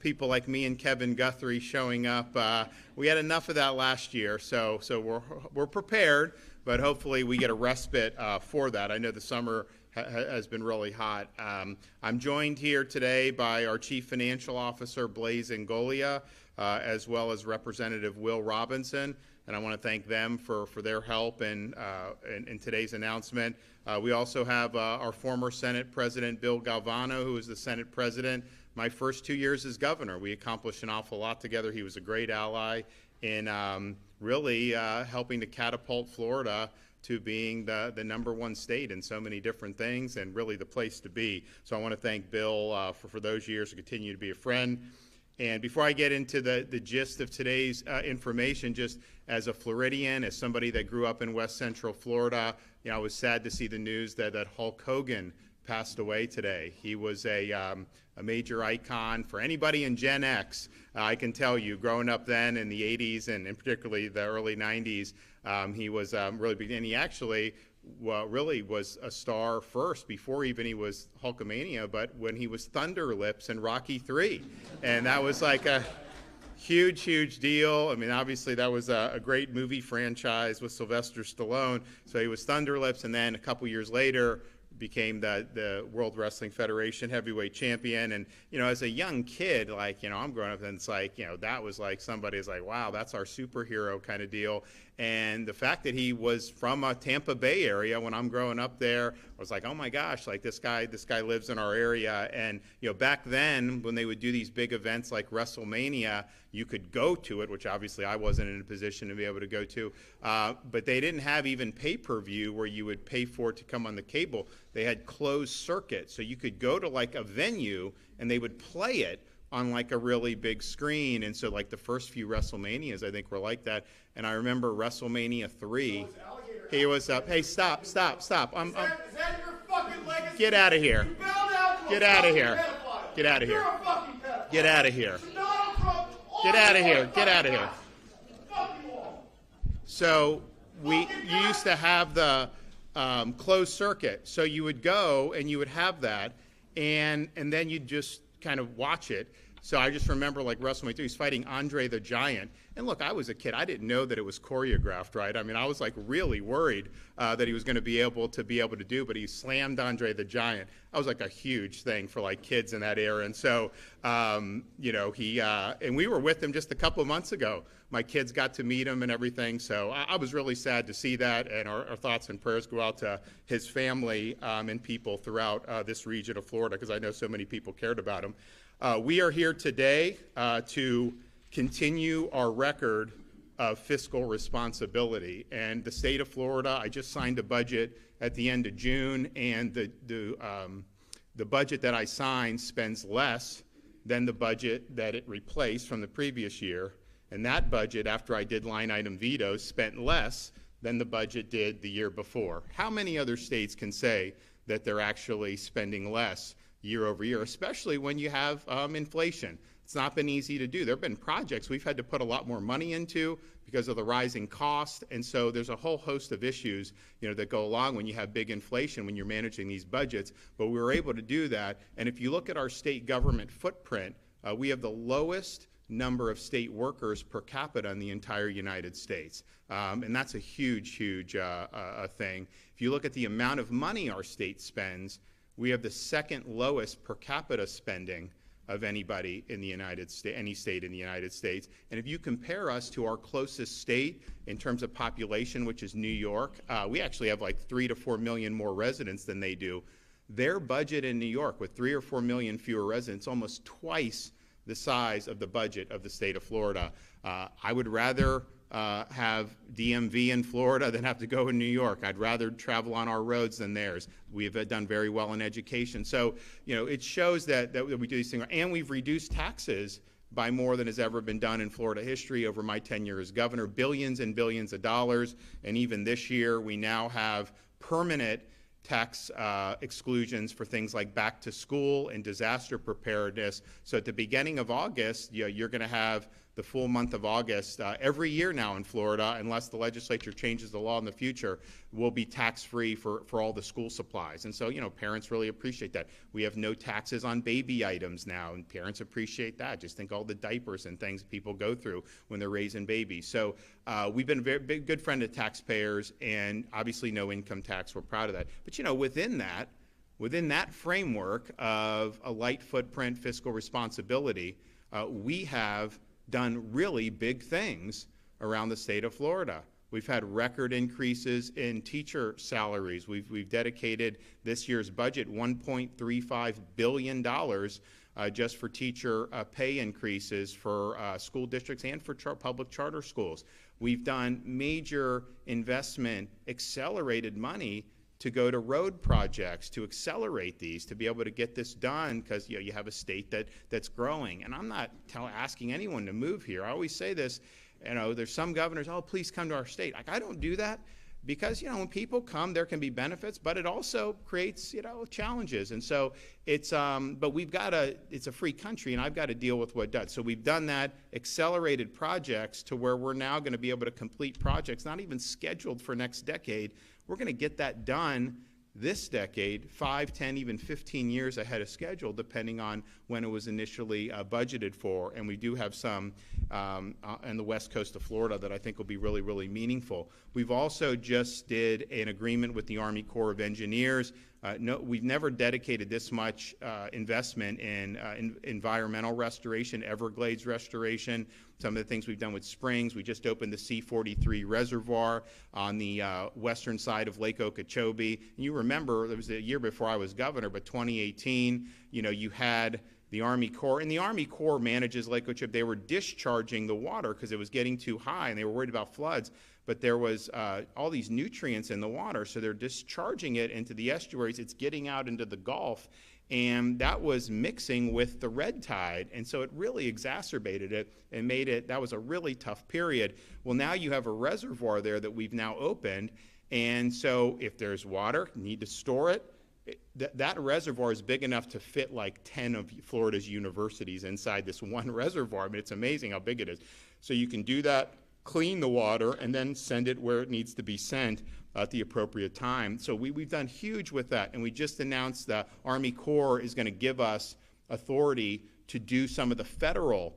people like me and Kevin Guthrie showing up. We had enough of that last year, so we're prepared, but hopefully we get a respite for that. I know the summer has been really hot. I'm joined here today by our Chief Financial Officer, Blaise Ngolia, as well as Representative Will Robinson, and I want to thank them for their help in today's announcement. We also have our former Senate President, Bill Galvano, who is the Senate President. My first 2 years as governor, we accomplished an awful lot together. He was a great ally in really helping to catapult Florida to being the #1 state in so many different things and really the place to be. So I want to thank Bill for those years and continue to be a friend. And before I get into the gist of today's information, just as a Floridian, as somebody that grew up in West Central Florida, you know, I was sad to see the news that Hulk Hogan passed away today. He was a major icon for anybody in Gen X. I can tell you, growing up then in the 80s and particularly the early 90s, he was really big. And he actually really was a star first before even he was Hulkamania, but when he was Thunder Lips in Rocky III. And that was like a huge deal. I mean, obviously that was a great movie franchise with Sylvester Stallone. So he was Thunder Lips, and then a couple years later became the World Wrestling Federation heavyweight champion. And, you know, as a young kid, like, you know, I'm growing up and it's like, you know, that was like somebody's like, wow, that's our superhero kind of deal. And the fact that he was from a Tampa Bay area when I'm growing up there, I was like, oh my gosh, like this guy lives in our area. And, you know, back then when they would do these big events like WrestleMania, you could go to it, which obviously I wasn't in a position to be able to go to, but they didn't have even pay-per-view where you would pay for it to come on the cable. They had closed circuit, so you could go to like a venue and they would play it on like a really big screen. And so like the first few WrestleManias, I think, were like that. And I remember WrestleMania 3. He was up. Hey, stop. Is that your fucking legacy? Get out of here. You bowed out to Get a out of fucking here. pedophile. Get out of here. You're a fucking pedophile. Get out of here. Donald Trump, Get out of here. Get out of here. Fuck you all. So you used to have the closed circuit. So you would go and you would have that, and then you'd just kind of watch it. So I just remember like WrestleMania 2, he's fighting Andre the Giant. And look, I was a kid. I didn't know that it was choreographed, right? I mean, I was like really worried that he was going to be able to do, but he slammed Andre the Giant. That was like a huge thing for like kids in that era. And so, you know, and we were with him just a couple of months ago. My kids got to meet him and everything. So I was really sad to see that. And our thoughts and prayers go out to his family and people throughout this region of Florida, because I know so many people cared about him. We are here today to continue our record of fiscal responsibility. And the state of Florida, I just signed a budget at the end of June, and the budget that I signed spends less than the budget that it replaced from the previous year. And that budget, after I did line item vetoes, spent less than the budget did the year before. How many other states can say that they're actually spending less year over year, especially when you have inflation? It's not been easy to do. There have been projects we've had to put a lot more money into because of the rising cost, and so there's a whole host of issues, you know, that go along when you have big inflation when you're managing these budgets. But we were able to do that, and if you look at our state government footprint, we have the lowest number of state workers per capita in the entire United States, and that's a huge thing. If you look at the amount of money our state spends, we have the second lowest per capita spending of anybody in the United States, any state in the United States. And if you compare us to our closest state in terms of population, which is New York, we actually have like 3 to 4 million more residents than they do. Their budget in New York, with 3 or 4 million fewer residents, almost twice the size of the budget of the state of Florida. I would rather have DMV in Florida than have to go in New York. I'd rather travel on our roads than theirs. We've done very well in education. So, you know, it shows that we do these things. And we've reduced taxes by more than has ever been done in Florida history over my tenure as governor, billions and billions of dollars. And even this year, we now have permanent tax exclusions for things like back to school and disaster preparedness. So at the beginning of August, you're going to have the full month of August. Every year now in Florida, unless the legislature changes the law in the future, will be tax-free for all the school supplies. And so, parents really appreciate that. We have no taxes on baby items now, and parents appreciate that. Just think all the diapers and things people go through when they're raising babies. So we've been a very big, good friend of taxpayers, and obviously no income tax. We're proud of that. But, within that framework of a light footprint fiscal responsibility, we have done really big things around the state of Florida. We've had record increases in teacher salaries. We've dedicated this year's budget $1.35 billion just for teacher pay increases for school districts and for public charter schools. We've done major investment, accelerated money to go to road projects, to accelerate these, to be able to get this done, because you have a state that's growing. And I'm not asking anyone to move here. I always say this, there's some governors, oh, please come to our state. Like, I don't do that, because when people come, there can be benefits, but it also creates challenges. And so it's but it's a free country, and I've got to deal with what it does. So we've done that, accelerated projects to where we're now going to be able to complete projects not even scheduled for next decade. We're going to get that done this decade, 5, 10, even 15 years ahead of schedule, depending on when it was initially budgeted for. And we do have some on the west coast of Florida that I think will be really, really meaningful. We've also just did an agreement with the Army Corps of Engineers. We've never dedicated this much investment in environmental restoration, Everglades restoration. Some of the things we've done with springs. We just opened the C-43 reservoir on the western side of Lake Okeechobee. And you remember, it was the year before I was governor, but 2018, you had the Army Corps, and the Army Corps manages Lake Okeechobee. They were discharging the water because it was getting too high, and they were worried about floods. But there was all these nutrients in the water, so they're discharging it into the estuaries. It's getting out into the Gulf, and that was mixing with the red tide, and so it really exacerbated it and made it, that was a really tough period. Well, now you have a reservoir there that we've now opened, and so if there's water, you need to store it. That reservoir is big enough to fit like 10 of Florida's universities inside this one reservoir. I mean, it's amazing how big it is. So you can do that, clean the water, and then send it where it needs to be sent at the appropriate time. So we've done huge with that, and we just announced the Army Corps is going to give us authority to do some of the federal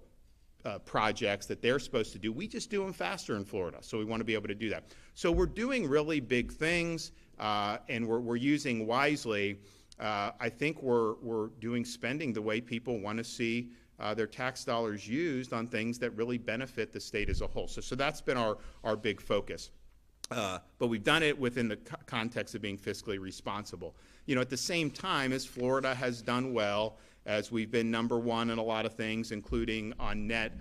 projects that they're supposed to do. We just do them faster in Florida, so we want to be able to do that. So we're doing really big things, and we're using wisely. I think we're doing spending the way people want to see their tax dollars used on things that really benefit the state as a whole. So that's been our big focus. But we've done it within the context of being fiscally responsible. At the same time as Florida has done well, as we've been number one in a lot of things, including on net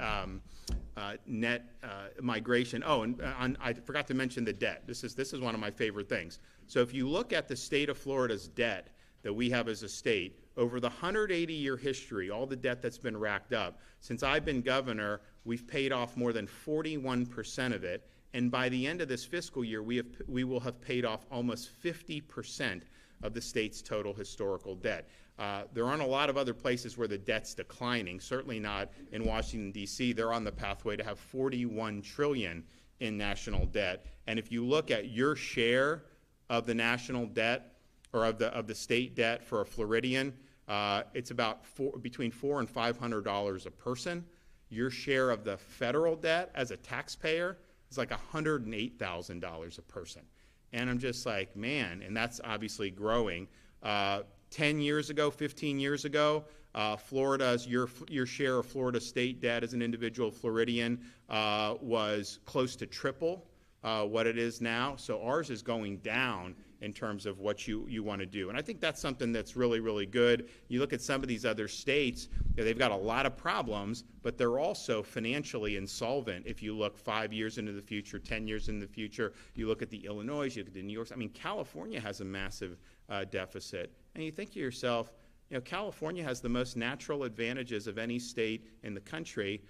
migration. Oh, and I forgot to mention the debt. This is one of my favorite things. So if you look at the state of Florida's debt that we have as a state, over the 180-year history, all the debt that's been racked up, since I've been governor, we've paid off more than 41% of it. And by the end of this fiscal year, we will have paid off almost 50% of the state's total historical debt. There aren't a lot of other places where the debt's declining, certainly not in Washington, D.C. They're on the pathway to have $41 trillion in national debt. And if you look at your share of the national debt, or of the state debt for a Floridian, it's about between $400 and $500 a person. Your share of the federal debt as a taxpayer is like $108,000 a person. And I'm just like, man, and that's obviously growing. 10 years ago, 15 years ago, Florida's, your share of Florida state debt as an individual Floridian was close to triple what it is now. So ours is going down in terms of what you want to do. And I think that's something that's really, really good. You look at some of these other states, they've got a lot of problems, but they're also financially insolvent. If you look 5 years into the future, 10 years in the future, you look at the Illinois, you look at the New York. I mean, California has a massive deficit. And you think to yourself, California has the most natural advantages of any state in the country.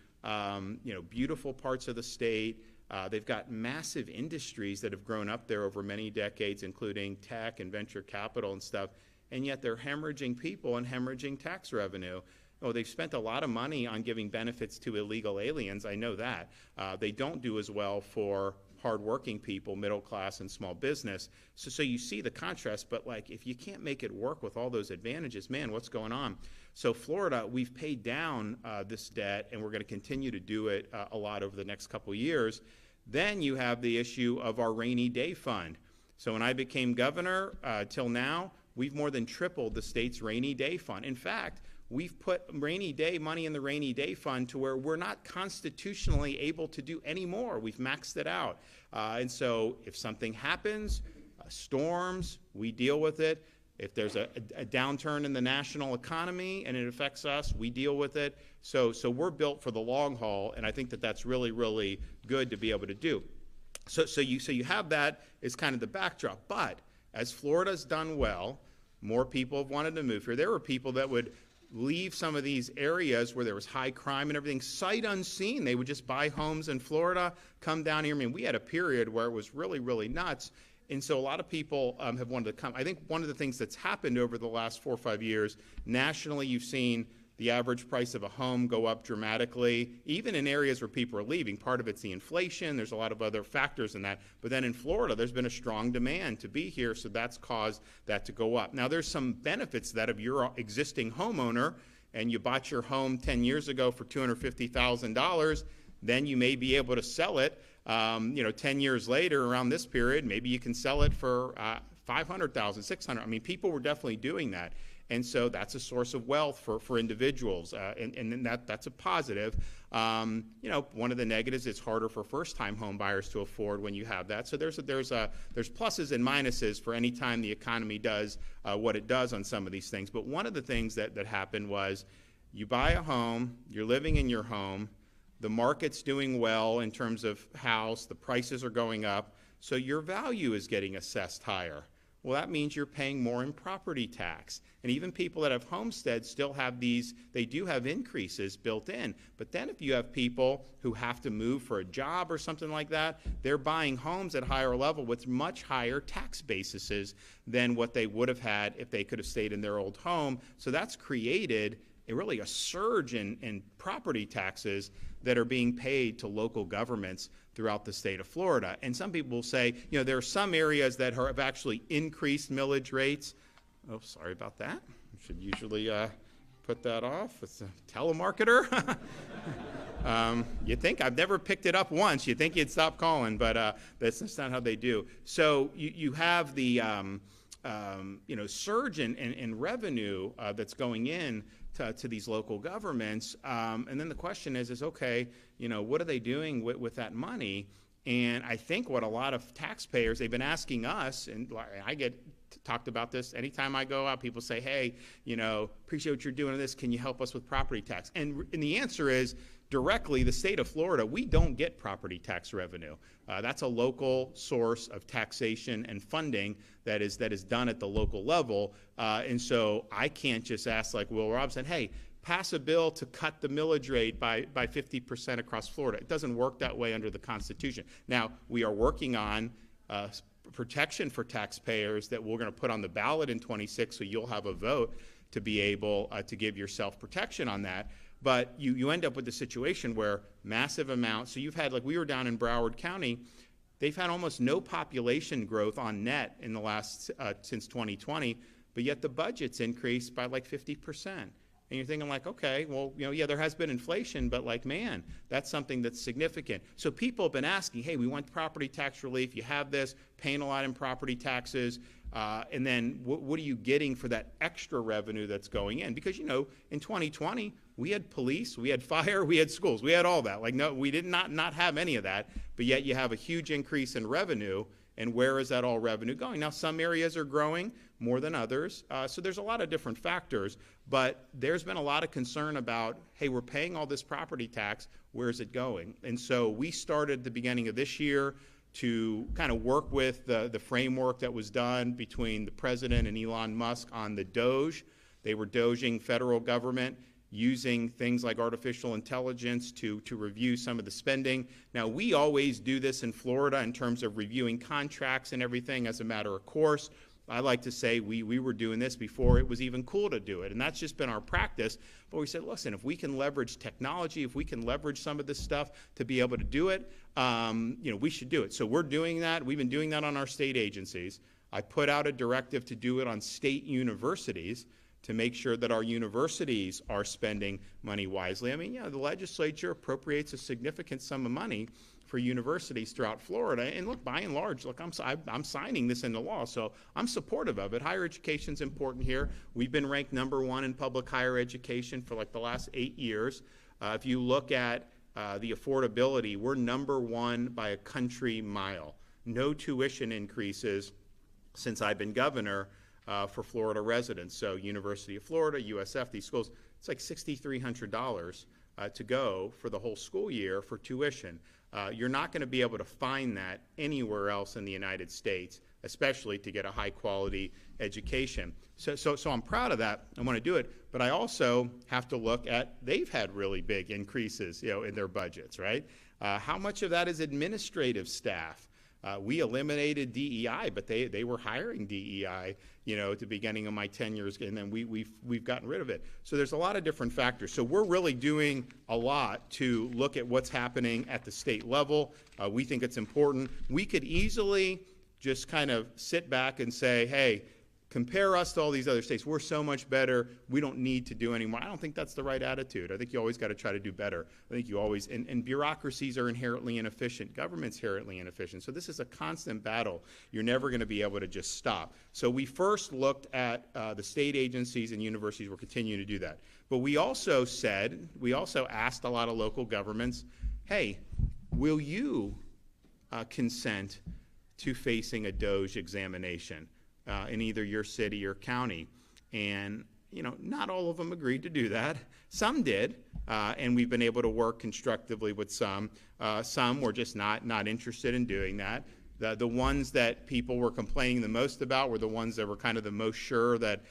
Beautiful parts of the state. They've got massive industries that have grown up there over many decades, including tech and venture capital and stuff, and yet they're hemorrhaging people and hemorrhaging tax revenue. Oh, they've spent a lot of money on giving benefits to illegal aliens. I know that. They don't do as well for hardworking people, middle class and small business. So you see the contrast, but like if you can't make it work with all those advantages, man, what's going on? So Florida, we've paid down this debt, and we're going to continue to do it a lot over the next couple of years. Then you have the issue of our rainy day fund. So when I became governor till now, we've more than tripled the state's rainy day fund. In fact, we've put rainy day money in the rainy day fund to where we're not constitutionally able to do any more. We've maxed it out. And so if something happens, storms, we deal with it. If there's a downturn in the national economy and it affects us, we deal with it. So we're built for the long haul, and I think that that's really, really good to be able to do. So you have that as kind of the backdrop. But as Florida's done well, more people have wanted to move here. There were people that would leave some of these areas where there was high crime and everything, sight unseen. They would just buy homes in Florida, come down here. I mean, we had a period where it was really, really nuts. And so a lot of people have wanted to come. I think one of the things that's happened over the last 4 or 5 years, nationally, you've seen the average price of a home go up dramatically, even in areas where people are leaving. Part of it's the inflation. There's a lot of other factors in that. But then in Florida, there's been a strong demand to be here, so that's caused that to go up. Now, there's some benefits that if you're an existing homeowner and you bought your home 10 years ago for $250,000, then you may be able to sell it 10 years later around this period. Maybe you can sell it for $500,000, $600,000. I mean, people were definitely doing that. And so that's a source of wealth for individuals, and that's a positive. One of the negatives, it's harder for first-time home buyers to afford when you have that. So there's pluses and minuses for any time the economy does what it does on some of these things. But one of the things that happened was you buy a home, you're living in your home, the market's doing well in terms of house, the prices are going up, so your value is getting assessed higher. Well, that means you're paying more in property tax. And even people that have homesteads still have they do have increases built in. But then if you have people who have to move for a job or something like that, they're buying homes at higher level with much higher tax bases than what they would have had if they could have stayed in their old home. So that's created really a surge in property taxes that are being paid to local governments throughout the state of Florida. And some people will say, there are some areas that have actually increased millage rates. Oh, sorry about that. I should usually put that off. It's a telemarketer. You'd think I've never picked it up once. You'd think you'd stop calling, but that's not how they do. So you have the surge in revenue that's going in to these local governments, and then the question is okay, what are they doing with that money? And I think what a lot of taxpayers, they've been asking us, and I get talked about this anytime I go out, people say, hey, appreciate what you're doing on this, can you help us with property tax? And the answer is, directly, the state of Florida, we don't get property tax revenue. That's a local source of taxation and funding that is done at the local level. And so I can't just ask like Will Robson, hey, pass a bill to cut the millage rate by 50% across Florida. It doesn't work that way under the Constitution. Now, we are working on protection for taxpayers that we're going to put on the ballot in 26, so you'll have a vote to be able to give yourself protection on that. But you end up with a situation where massive amounts, so you've had, like we were down in Broward County, they've had almost no population growth on net in the last, since 2020, but yet the budget's increased by like 50%. And you're thinking like, okay, well, yeah, there has been inflation, but like, man, that's something that's significant. So people have been asking, hey, we want property tax relief, you have this, paying a lot in property taxes, and then what are you getting for that extra revenue that's going in? Because, in 2020, we had police, we had fire, we had schools, we had all that. Like, no, we did not have any of that, but yet you have a huge increase in revenue, and where is that all revenue going? Now, some areas are growing more than others, so there's a lot of different factors, but there's been a lot of concern about, hey, we're paying all this property tax, where's it going? And so we started at the beginning of this year to kind of work with the framework that was done between the president and Elon Musk on the DOGE. They were DOGing federal government, using things like artificial intelligence to review some of the spending. Now, we always do this in Florida in terms of reviewing contracts and everything as a matter of course. I like to say we were doing this before it was even cool to do it, and that's just been our practice. But we said, listen, if we can leverage technology, if we can leverage some of this stuff to be able to do it, we should do it. So we're doing that. We've been doing that on our state agencies. I put out a directive to do it on state universities to make sure that our universities are spending money wisely. I mean, the legislature appropriates a significant sum of money for universities throughout Florida. And look, by and large, look, I'm signing this into law, so I'm supportive of it. Higher education's important here. We've been ranked #1 in public higher education for like the last 8 years. If you look at the affordability, we're #1 by a country mile. No tuition increases since I've been governor for Florida residents. So University of Florida, USF, these schools, it's like $6,300 to go for the whole school year for tuition. You're not going to be able to find that anywhere else in the United States, especially to get a high quality education. So I'm proud of that. I want to do it, but I also have to look at, they've had really big increases, in their budgets, right? How much of that is administrative staff? We eliminated DEI, but they were hiring DEI, at the beginning of my tenures, and then we've gotten rid of it. So there's a lot of different factors. So we're really doing a lot to look at what's happening at the state level. We think it's important. We could easily just kind of sit back and say, hey, compare us to all these other states. We're so much better. We don't need to do anymore. I don't think that's the right attitude. I think you always got to try to do better. I think you always, and bureaucracies are inherently inefficient. Government's inherently inefficient. So this is a constant battle. You're never going to be able to just stop. So we first looked at the state agencies and universities. We're continuing to do that. But we also asked a lot of local governments, hey, will you consent to facing a DOGE examination in either your city or county? And not all of them agreed to do that. Some did, and we've been able to work constructively with some. Some were just not interested in doing that. The ones that people were complaining the most about were the ones that were kind of the most sure that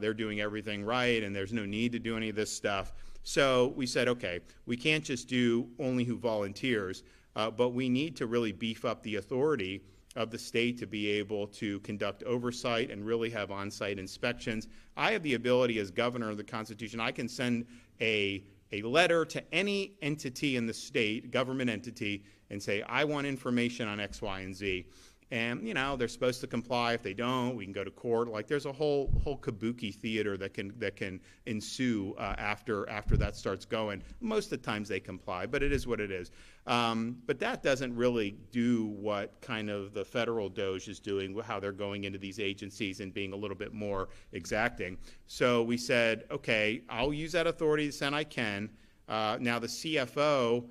they're doing everything right and there's no need to do any of this stuff. So we said, okay, we can't just do only who volunteers, but we need to really beef up the authority of the state to be able to conduct oversight and really have on-site inspections. I have the ability as governor of the Constitution, I can send a letter to any entity in the state, government entity, and say, I want information on X, Y, and Z. And they're supposed to comply. If they don't, we can go to court. Like there's a whole kabuki theater that can ensue after that starts going. Most of the times they comply, but it is what it is. But that doesn't really do what kind of the federal DOGE is doing, how they're going into these agencies and being a little bit more exacting. So we said, okay, I'll use that authority to the extent I can. Now the CFO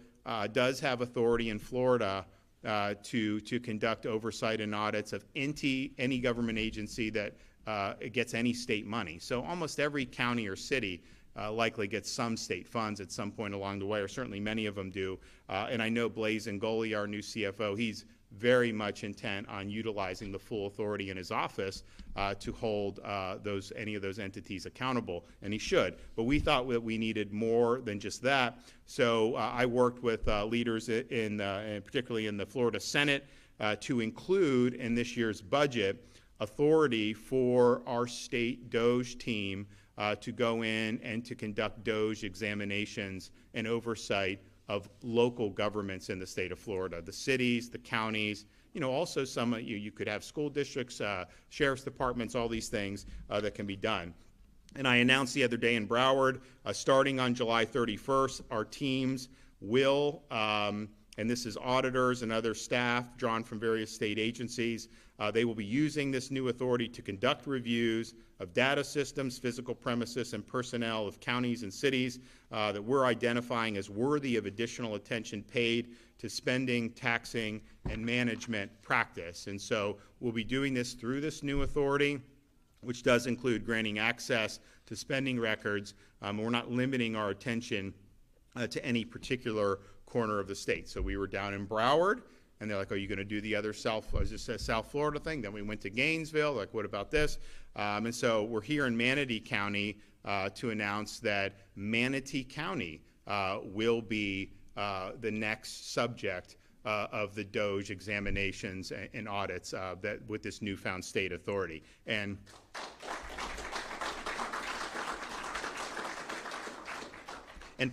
does have authority in Florida to conduct oversight and audits of any government agency that gets any state money. So almost every county or city likely gets some state funds at some point along the way, or certainly many of them do. And I know Blaise Ngoli, our new CFO, he's very much intent on utilizing the full authority in his office to hold any of those entities accountable, and he should. But we thought that we needed more than just that. So I worked with leaders particularly in the Florida Senate to include in this year's budget authority for our state DOGE team to go in and to conduct DOGE examinations and oversight of local governments in the state of Florida, the cities, the counties, also some you could have school districts, sheriff's departments, all these things that can be done. And I announced the other day in Broward, starting on July 31st, our teams will, and this is auditors and other staff drawn from various state agencies, they will be using this new authority to conduct reviews of data systems, physical premises, and personnel of counties and cities that we're identifying as worthy of additional attention paid to spending, taxing, and management practice. And so we'll be doing this through this new authority, which does include granting access to spending records. We're not limiting our attention to any particular corner of the state. So we were down in Broward, and they're like, are you going to do the other South Florida thing? Then we went to Gainesville, like, what about this? And so we're here in Manatee County to announce that Manatee County will be the next subject of the DOGE examinations and audits that with this newfound state authority. And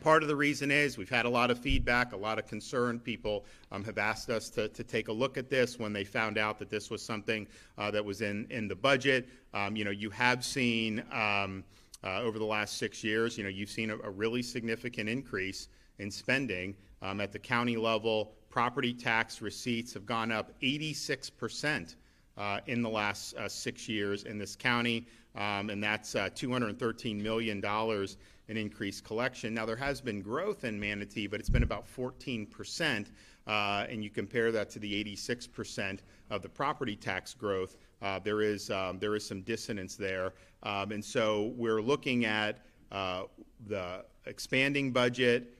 part of the reason is we've had a lot of feedback, a lot of concern. People have asked us to take a look at this when they found out that this was something that was in the budget. You have seen over the last 6 years, you've seen a really significant increase in spending at the county level. Property tax receipts have gone up 86% in the last 6 years in this county, and that's $213 million in increased collection. Now, there has been growth in Manatee, but it's been about 14%, and you compare that to the 86% of the property tax growth, there is some dissonance there. And so we're looking at the expanding budget.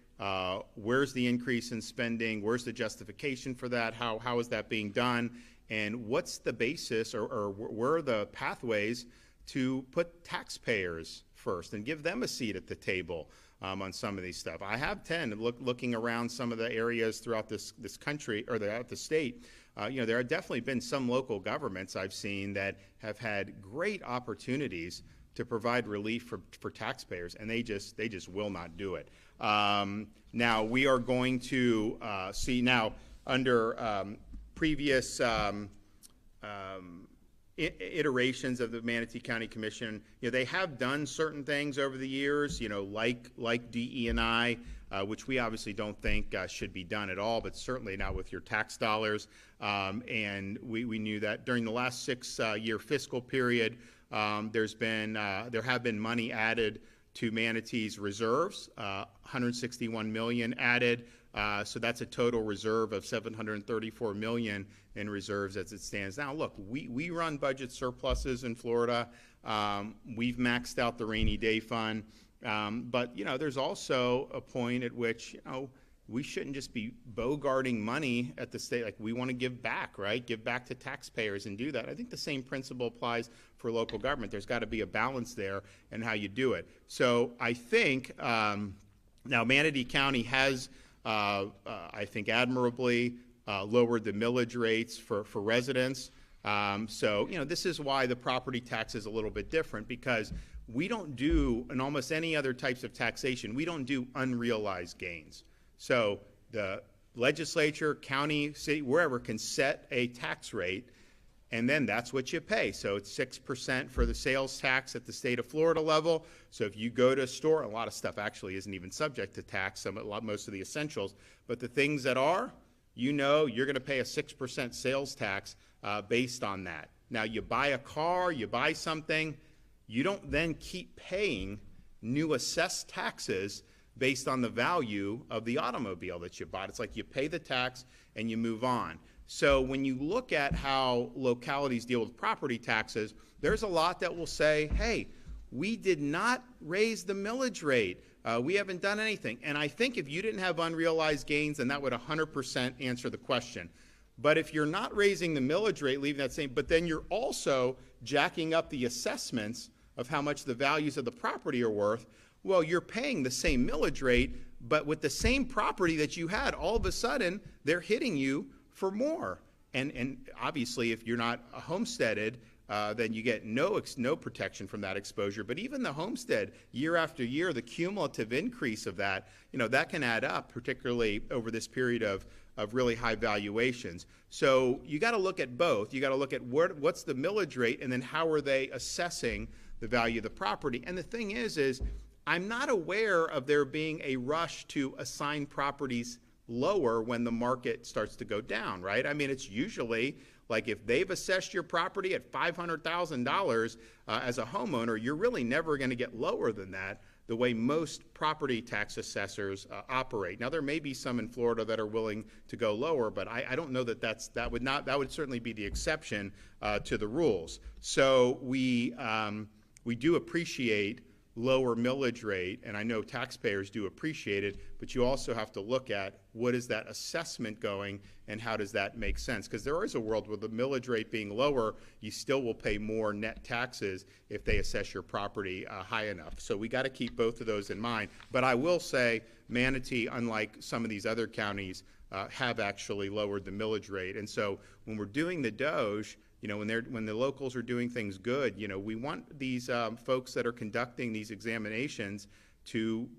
Where's the increase in spending? Where's the justification for that? How is that being done? And what's the basis or where are the pathways to put taxpayers first and give them a seat at the table on some of these stuff? I have looking around some of the areas throughout this country or throughout the state. There have definitely been some local governments I've seen that have had great opportunities to provide relief for taxpayers, and they just will not do it. Now we are going to see now under previous iterations of the Manatee County Commission, they have done certain things over the years, like DE&I, which we obviously don't think should be done at all, but certainly not with your tax dollars. And we knew that during the last 6-year fiscal period, there have been money added to Manatee's reserves, 161 million added. So that's a total reserve of 734 million in reserves as it stands now. Look, we run budget surpluses in Florida. We've maxed out the rainy day fund. But there's also a point at which we shouldn't just be bogarting money at the state. Like, we want to give back, right? Give back to taxpayers and do that. I think the same principle applies for local government. There's got to be a balance there in how you do it. So I think now Manatee County has, I think, admirably lowered the millage rates for residents. So this is why the property tax is a little bit different, because we don't do, in almost any other types of taxation, we don't do unrealized gains. So the legislature, county, city, wherever can set a tax rate, and then that's what you pay. So it's 6% for the sales tax at the state of Florida level. So if you go to a store, a lot of stuff actually isn't even subject to tax, most of the essentials, but the things that are, you're going to pay a 6% sales tax based on that. Now, you buy a car, you buy something, you don't then keep paying new assessed taxes based on the value of the automobile that you bought. It's like you pay the tax and you move on. So when you look at how localities deal with property taxes, there's a lot that will say, hey, we did not raise the millage rate. We haven't done anything. And I think if you didn't have unrealized gains, then that would 100% answer the question. But if you're not raising the millage rate, leaving that same, but then you're also jacking up the assessments of how much the values of the property are worth, well, you're paying the same millage rate, but with the same property that you had, all of a sudden, they're hitting you for more. And obviously, if you're not homesteaded, then you get no protection from that exposure. But even the homestead, year after year, the cumulative increase of that, that can add up, particularly over this period of really high valuations. So you got to look at both. You got to look at what's the millage rate, and then how are they assessing the value of the property. And the thing is I'm not aware of there being a rush to assign properties lower when the market starts to go down, right? I mean, it's usually like if they've assessed your property at $500,000 as a homeowner, you're really never going to get lower than that, the way most property tax assessors operate. Now, there may be some in Florida that are willing to go lower, but I don't know that that would certainly be the exception to the rules. So we do appreciate lower millage rate, and I know taxpayers do appreciate it, but you also have to look at what is that assessment going and how does that make sense? Because there is a world where the millage rate being lower, you still will pay more net taxes if they assess your property high enough. So we got to keep both of those in mind. But I will say Manatee, unlike some of these other counties, have actually lowered the millage rate. And so when we're doing the DOGE, you know, when the locals are doing things good, you know, we want these folks that are conducting these examinations to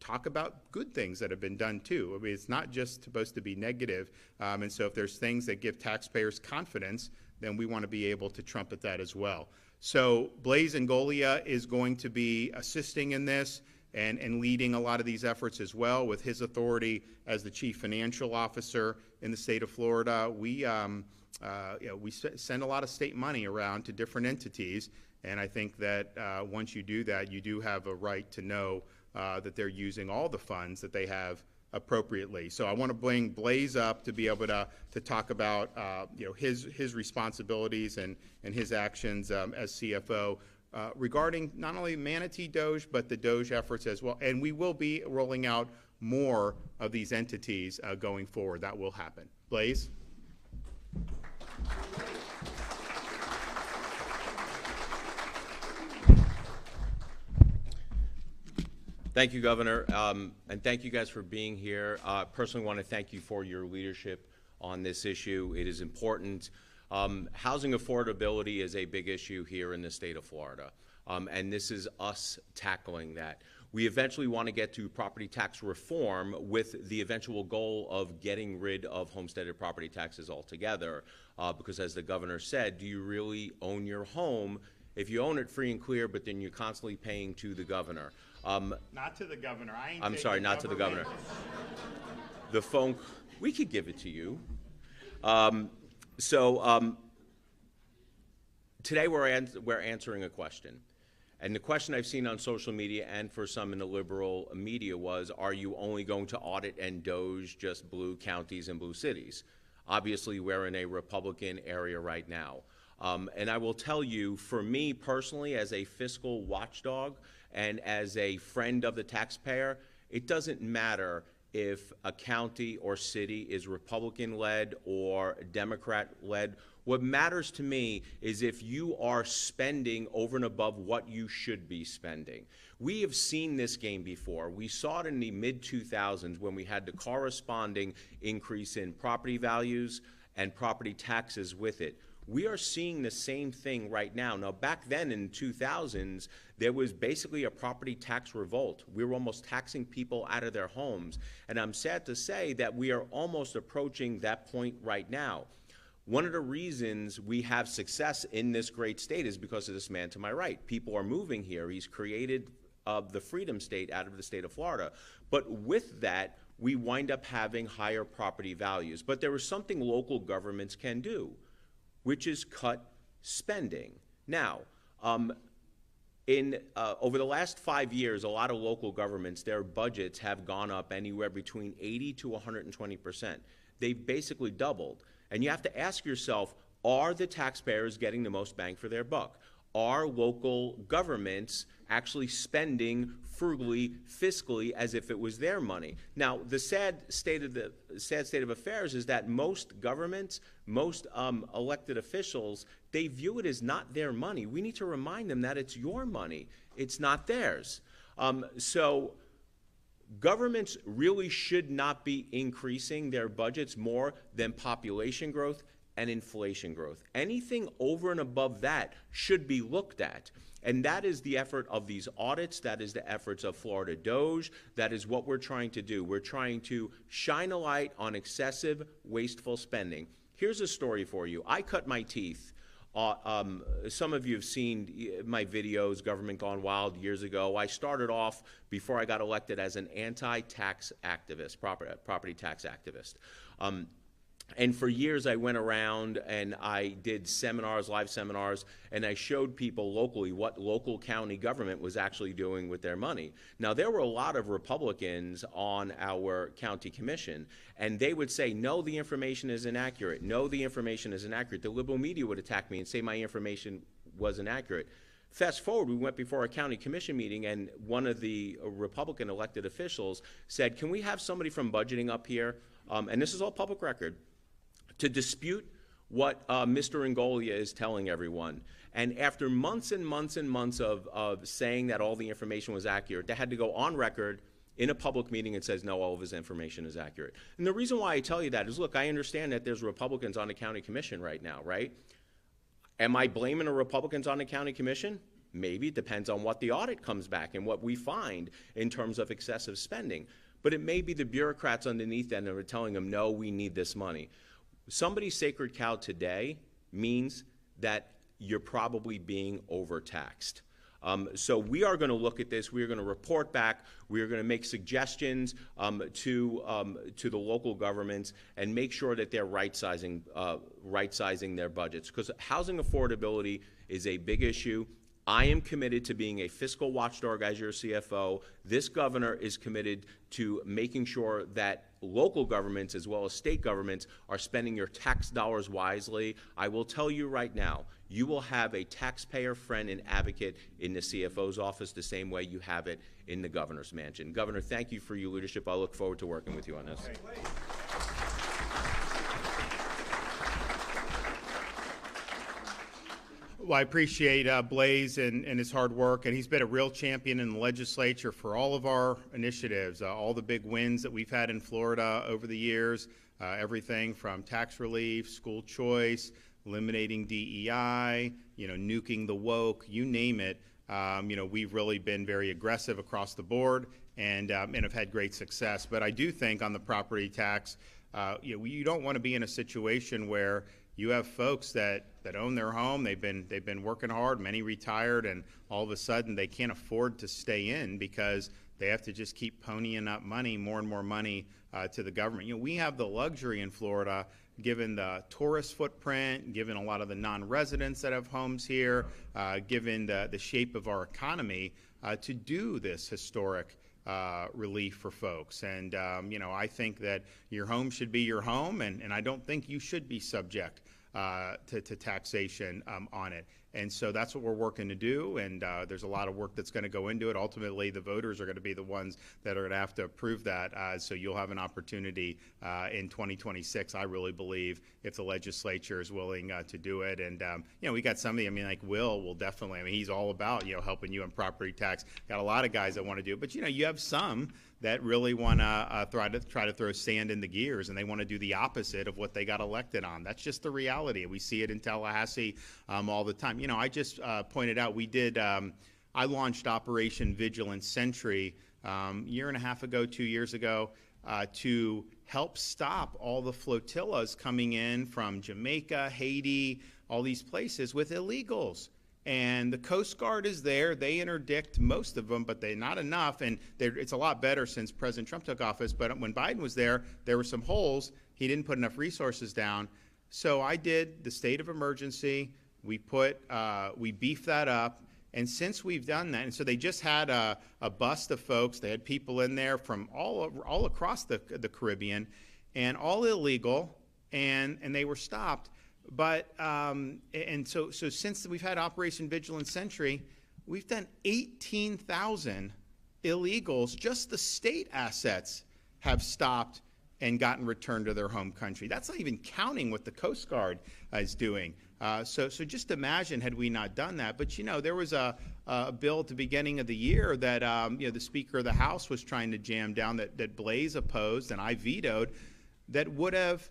talk about good things that have been done too. I mean, it's not just supposed to be negative. And so if there's things that give taxpayers confidence, then we want to be able to trumpet that as well. So Blaise Ngolia is going to be assisting in this and leading a lot of these efforts as well with his authority as the chief financial officer in the state of Florida. We send a lot of state money around to different entities, and I think that once you do that, you do have a right to know that they're using all the funds that they have appropriately. So I want to bring Blaise up to be able to talk about his responsibilities and his actions as CFO regarding not only Manatee DOGE but the DOGE efforts as well. And we will be rolling out more of these entities going forward. That will happen. Blaise. Thank you, Governor, and thank you guys for being here. Personally want to thank you for your leadership on this issue. It is important. Housing affordability is a big issue here in the state of Florida, and this is us tackling that. We eventually want to get to property tax reform with the eventual goal of getting rid of homesteaded property taxes altogether, because as the governor said, do you really own your home if you own it free and clear, but then you're constantly paying to the governor? Not to the governor. I'm sorry, not to the governor. The phone, we could give it to you. Today we're answering a question. And the question I've seen on social media and for some in the liberal media was, are you only going to audit and DOGE just blue counties and blue cities? Obviously, we're in a Republican area right now. And I will tell you, for me personally, as a fiscal watchdog and as a friend of the taxpayer, it doesn't matter if a county or city is Republican-led or Democrat-led. What matters to me is if you are spending over and above what you should be spending. We have seen this game before. We saw it in the mid-2000s when we had the corresponding increase in property values and property taxes with it. We are seeing the same thing right now. Now, back then in the 2000s, there was basically a property tax revolt. We were almost taxing people out of their homes. And I'm sad to say that we are almost approaching that point right now. One of the reasons we have success in this great state is because of this man to my right. People are moving here. He's created the Freedom State out of the state of Florida. But with that, we wind up having higher property values. But there is something local governments can do, which is cut spending. Now, over the last 5 years, a lot of local governments, their budgets have gone up anywhere between 80 to 120%. They've basically doubled. And you have to ask yourself, are the taxpayers getting the most bang for their buck? Are local governments actually spending frugally, fiscally, as if it was their money? Now, the sad state of affairs is that most governments, most elected officials, they view it as not their money. We need to remind them that it's your money. It's not theirs. So governments really should not be increasing their budgets more than population growth and inflation growth. Anything over and above that should be looked at. And that is the effort of these audits. That is the efforts of Florida DOGE. That is what we're trying to do. We're trying to shine a light on excessive, wasteful spending. Here's a story for you. I cut my teeth. Some of you have seen my videos, Government Gone Wild, years ago. I started off, before I got elected, as an anti-tax activist, property tax activist. And for years I went around and I did seminars, live seminars, and I showed people locally what local county government was actually doing with their money. Now, there were a lot of Republicans on our county commission, and they would say, no, the information is inaccurate. No, the information is inaccurate. The liberal media would attack me and say my information was inaccurate. Fast forward, we went before a county commission meeting, and one of the Republican elected officials said, can we have somebody from budgeting up here? And this is all public record, to dispute what Mr. Ngolia is telling everyone. And after months and months and months of saying that all the information was accurate, they had to go on record in a public meeting and says, no, all of his information is accurate. And the reason why I tell you that is, look, I understand that there's Republicans on the county commission right now, right? Am I blaming the Republicans on the county commission? Maybe. It depends on what the audit comes back and what we find in terms of excessive spending. But it may be the bureaucrats underneath them that are telling them, no, we need this money. Somebody's sacred cow today means that you're probably being overtaxed. So we are going to look at this. We are going to report back. We are going to make suggestions to the local governments and make sure that they're right-sizing their budgets, because housing affordability is a big issue. I am committed to being a fiscal watchdog as your CFO. This governor is committed to making sure that local governments as well as state governments are spending your tax dollars wisely. I will tell you right now, you will have a taxpayer friend and advocate in the CFO's office the same way you have it in the governor's mansion. Governor, thank you for your leadership. I look forward to working with you on this. Well, I appreciate Blaze and his hard work, and he's been a real champion in the legislature for all of our initiatives, all the big wins that we've had in Florida over the years, everything from tax relief, school choice, eliminating DEI, nuking the woke, you name it. We've really been very aggressive across the board and have had great success. But I do think on the property tax, you don't want to be in a situation where you have folks that own their home. They've been working hard, many retired, and all of a sudden they can't afford to stay in because they have to just keep ponying up money, more and more money to the government. We have the luxury in Florida, given the tourist footprint, given a lot of the non-residents that have homes here, given the shape of our economy, to do this historic relief for folks. And, I think that your home should be your home, and I don't think you should be subject to taxation on it. And so that's what we're working to do, and there's a lot of work that's going to go into it. Ultimately, the voters are going to be the ones that are going to have to approve that, so you'll have an opportunity in 2026, I really believe, if the legislature is willing to do it. And, we got somebody, like Will definitely, he's all about, helping you on property tax. Got a lot of guys that want to do it, but, you have some that really want to try to throw sand in the gears, and they want to do the opposite of what they got elected on. That's just the reality. We see it in Tallahassee all the time. I just pointed out I launched Operation Vigilant Sentry year and a half ago, 2 years ago, to help stop all the flotillas coming in from Jamaica, Haiti, all these places with illegals. And the Coast Guard is there. They interdict most of them, but they're not enough. And it's a lot better since President Trump took office. But when Biden was there were some holes. He didn't put enough resources down. So I did the state of emergency. We beefed that up. And since we've done that, and so they just had a bust of folks. They had people in there from all across the Caribbean, and all illegal, and they were stopped. But so since we've had Operation Vigilant Sentry, we've done 18,000 illegals. Just the state assets have stopped and gotten returned to their home country. That's not even counting what the Coast Guard is doing. So just imagine had we not done that. But there was a bill at the beginning of the year that the Speaker of the House was trying to jam down that Blaze opposed and I vetoed, that would have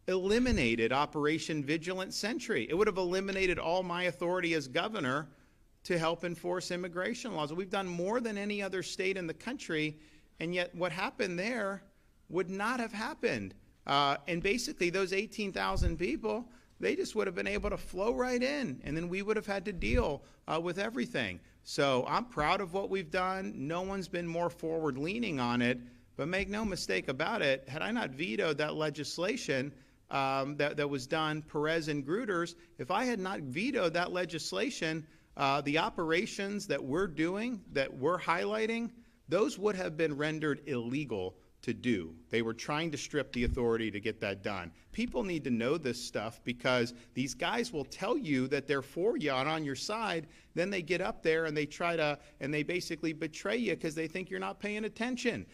eliminated Operation Vigilant Sentry. It would have eliminated all my authority as governor to help enforce immigration laws. We've done more than any other state in the country, and yet what happened there would not have happened. And basically those 18,000 people, they just would have been able to flow right in, and then we would have had to deal with everything. So I'm proud of what we've done. No one's been more forward-leaning on it, but make no mistake about it, had I not vetoed that legislation that was done, Perez and Gruters, if I had not vetoed that legislation, the operations that we're doing, that we're highlighting, those would have been rendered illegal to do. They were trying to strip the authority to get that done. People need to know this stuff because these guys will tell you that they're for you and on your side. Then they get up there and they basically betray you because they think you're not paying attention.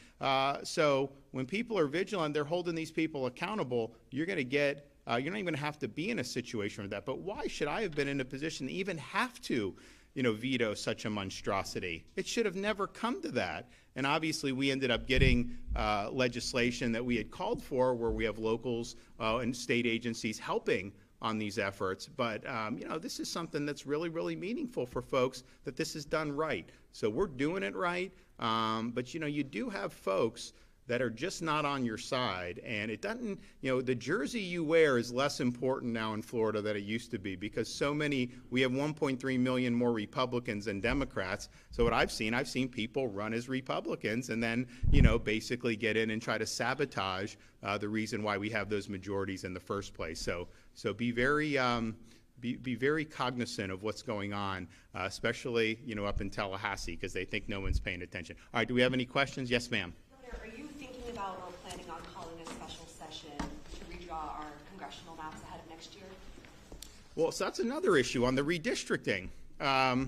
So when people are vigilant, they're holding these people accountable. You're going to get you're not even going to have to be in a situation with that. But why should I have been in a position to even have to veto such a monstrosity. It should have never come to that. And obviously, we ended up getting legislation that we had called for, where we have locals and state agencies helping on these efforts. But this is something that's really, really meaningful for folks, that this is done right. So we're doing it right. But you do have folks that are just not on your side, and it doesn't, the jersey you wear is less important now in Florida than it used to be, because we have 1.3 million more Republicans than Democrats. So what I've seen people run as Republicans and then, basically get in and try to sabotage the reason why we have those majorities in the first place. So be very, be very cognizant of what's going on, especially, up in Tallahassee, because they think no one's paying attention. All right, do we have any questions? Yes, ma'am. Are you thinking about or planning on calling a special session to redraw our congressional maps ahead of next year? Well, so that's another issue on the redistricting. I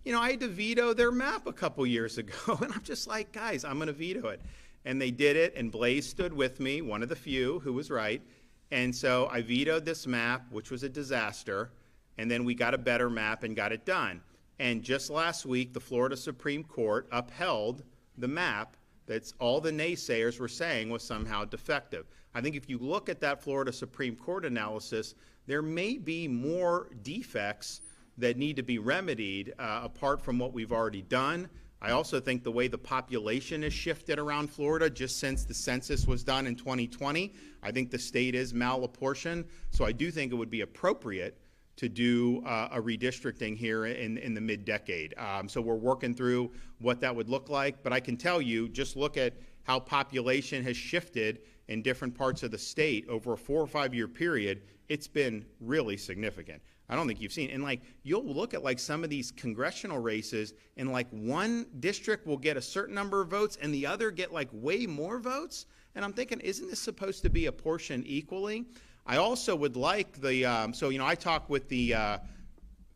had to veto their map a couple years ago, and I'm just like, guys, I'm going to veto it. And they did it, and Blaze stood with me, one of the few who was right. And so I vetoed this map, which was a disaster, and then we got a better map and got it done. And just last week, the Florida Supreme Court upheld the map that's all the naysayers were saying was somehow defective. I think if you look at that Florida Supreme Court analysis, there may be more defects that need to be remedied apart from what we've already done. I also think the way the population has shifted around Florida just since the census was done in 2020, I think the state is malapportioned. So I do think it would be appropriate to do a redistricting here in the mid-decade. So we're working through what that would look like. But I can tell you, just look at how population has shifted in different parts of the state over a 4 or 5 year period. It's been really significant. I don't think you've seen, and you'll look at some of these congressional races, and one district will get a certain number of votes and the other get way more votes. And I'm thinking, isn't this supposed to be apportioned equally? I also would like I talked with the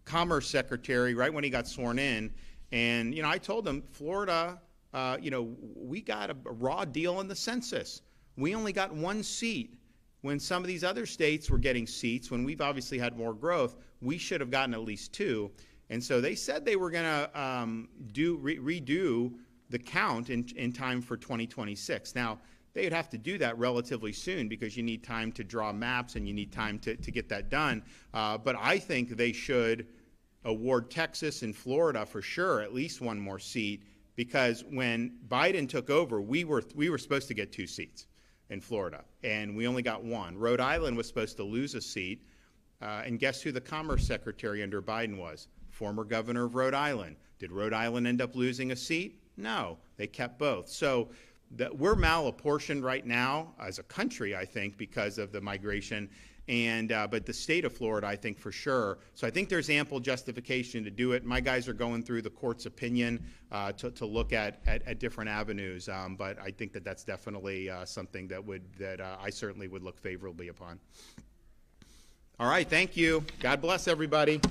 Commerce Secretary right when he got sworn in, and, I told him, Florida, we got a raw deal in the census. We only got 1 seat. When some of these other states were getting seats, when we've obviously had more growth, we should have gotten at least 2. And so they said they were going to redo the count in time for 2026. Now, they would have to do that relatively soon because you need time to draw maps and you need time to get that done. But I think they should award Texas and Florida for sure at least 1 more seat, because when Biden took over, we were supposed to get 2 seats in Florida, and we only got 1. Rhode Island was supposed to lose a seat, and guess who the Commerce Secretary under Biden was? Former governor of Rhode Island. Did Rhode Island end up losing a seat? No, they kept both. So we're malapportioned right now as a country, I think, because of the migration, but the state of Florida, I think, for sure. So I think there's ample justification to do it. My guys are going through the court's opinion to look at different avenues, but I think that's definitely something that I certainly would look favorably upon. All right, thank you. God bless everybody.